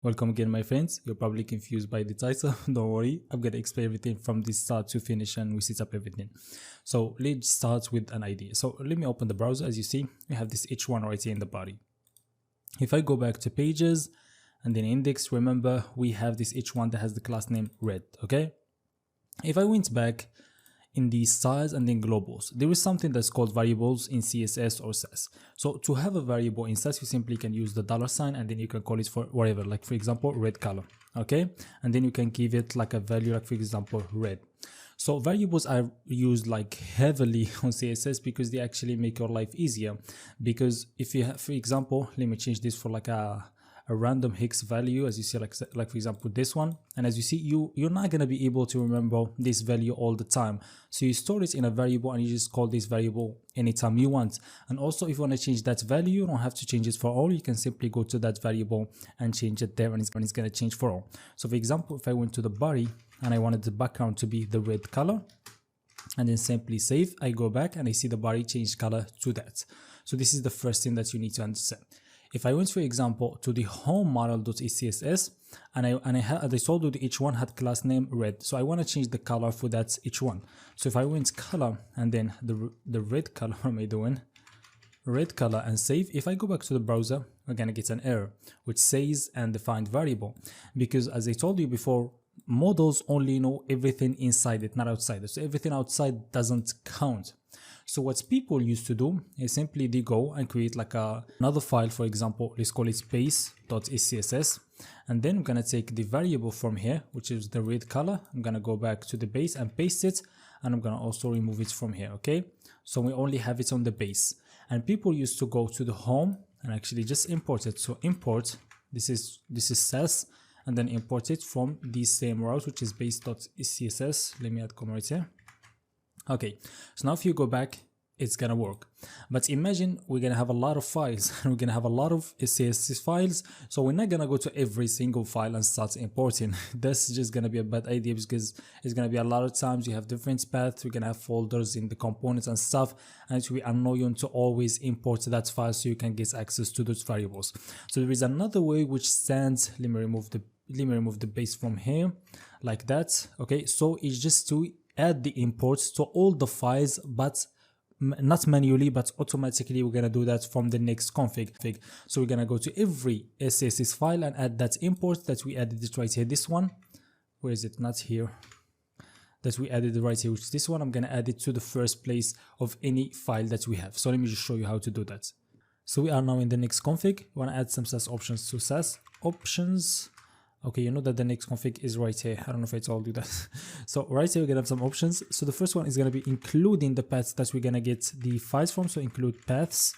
Welcome again, my friends. You're probably confused by the title. Don't worry, I'm gonna explain everything from the start to finish and we set up everything. So let's start with an idea. So let me open the browser. As you see, we have this H1 right here in the body. If I go back to pages and then index, remember we have this H1 that has the class name red, okay? If I went back in the styles and then globals, there is something that's called variables in CSS or Sass. So to have a variable in Sass, you simply can use the $sign and then you can call it for whatever, like for example red color, okay? And then you can give it like a value, like for example red. So variables are used like heavily on CSS because they actually make your life easier. Because if you have, for example, let me change this for like a random hex value, as you see, like for example this one, and as you see, you're not going to be able to remember this value all the time, so you store it in a variable and you just call this variable anytime you want. And also if you want to change that value, you don't have to change it for all, you can simply go to that variable and change it there, and it's going to change for all. So for example, if I went to the body and I wanted the background to be the red color and then simply save, I go back and I see the body change color to that. So this is the first thing that you need to understand. If I went, for example, to the home model.scss and I told you the H1 had class name red, so I want to change the color for that H1. So if I went color and then the red color, what am I doing? Red color and save. If I go back to the browser, we're gonna get an error which says undefined variable, because as I told you before, models only know everything inside it, not outside it. So everything outside doesn't count. So what people used to do is simply they go and create like another file, for example, let's call it base.scss, and then I'm gonna take the variable from here, which is the red color. I'm gonna go back to the base and paste it, and I'm gonna also remove it from here, okay? So we only have it on the base. And people used to go to the home and actually just import it. So import, this is Sass, and then import it from the same route, which is base.scss. Let me add comma right here. Okay, so now if you go back, it's gonna work. But imagine we're gonna have a lot of files and we're gonna have a lot of CSS files, so we're not gonna go to every single file and start importing. That's just gonna be a bad idea, because it's gonna be a lot of times you have different paths, we're gonna have folders in the components and stuff, and it will be annoying to always import that file so you can get access to those variables. So there is another way which stands, let me remove the base from here like that. Okay, so it's just to add the imports to all the files, but not manually, but automatically. We're gonna do that from the next config. So we're gonna go to every CSS file and add that import that we added it right here. This one, where is it? Not here. That we added it right here, which is this one. I'm gonna add it to the first place of any file that we have. So let me just show you how to do that. So we are now in the next config. We wanna add some Sass options to Sass options. Okay, you know that the next config is right here. I don't know if I told you that. So right here we're gonna have some options. So the first one is gonna be including the paths that we're gonna get the files from. So include paths.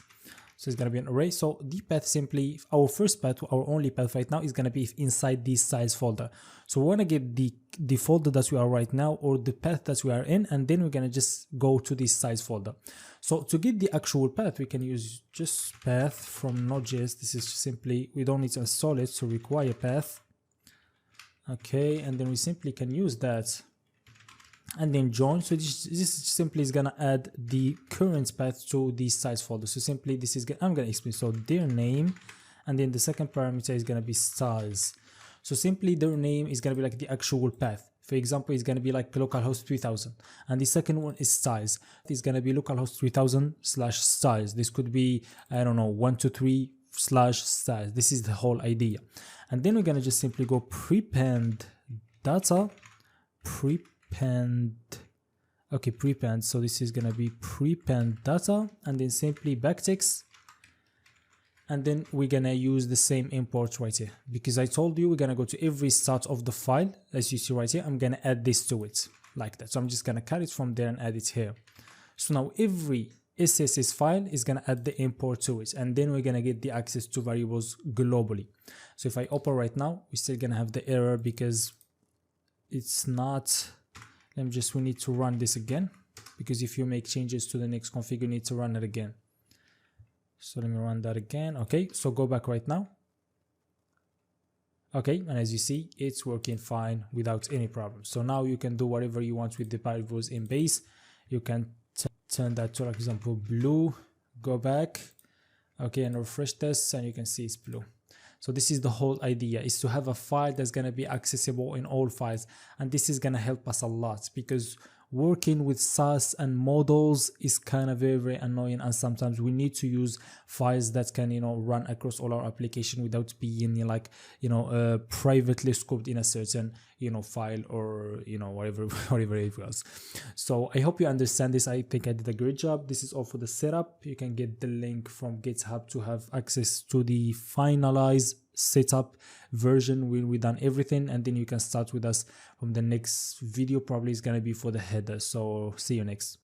So it's gonna be an array. So the path, simply our first path, our only path right now, is gonna be inside the styles folder. So we wanna get the folder that we are right now, or the path that we are in, and then we're gonna just go to the styles folder. So to get the actual path, we can use just path from Node.js. This is simply, we don't need to install it, so require path. Okay, and then we simply can use that and then join. So this simply is gonna add the current path to the styles folder. So simply this is I'm gonna explain. So their name, and then the second parameter is gonna be styles. So simply their name is gonna be like the actual path. For example, it's gonna be like localhost 3000, and the second one is styles. It's gonna be localhost 3000/styles. This could be, I don't know, 123/styles. This is the whole idea. And then we're gonna just simply go prepend data, prepend. So this is gonna be prepend data, and then simply backticks. And then we're gonna use the same import right here, because I told you we're gonna go to every start of the file. As you see right here, I'm gonna add this to it like that. So I'm just gonna cut it from there and add it here. So now every CSS file is gonna add the import to it, and then we're gonna get the access to variables globally. So if I open right now, we're still gonna have the error because it's not. We need to run this again, because if you make changes to the next config, you need to run it again. So let me run that again. Okay, so go back right now. Okay, and as you see, it's working fine without any problem. So now you can do whatever you want with the variables in base. You can turn that to, for example, blue. Go back, okay, and refresh this, and you can see it's blue. So this is the whole idea, is to have a file that's going to be accessible in all files. And this is going to help us a lot, because working with Sass and models is kind of very, very annoying, and sometimes we need to use files that can, you know, run across all our application without being like, you know, privately scoped in a certain, you know, file, or, you know, whatever whatever it was. So I hope you understand this. I think I did a great job. This is all for the setup. You can get the link from GitHub to have access to the finalized setup version when we done everything, and then you can start with us from the next video. Probably is going to be for the header. So see you next.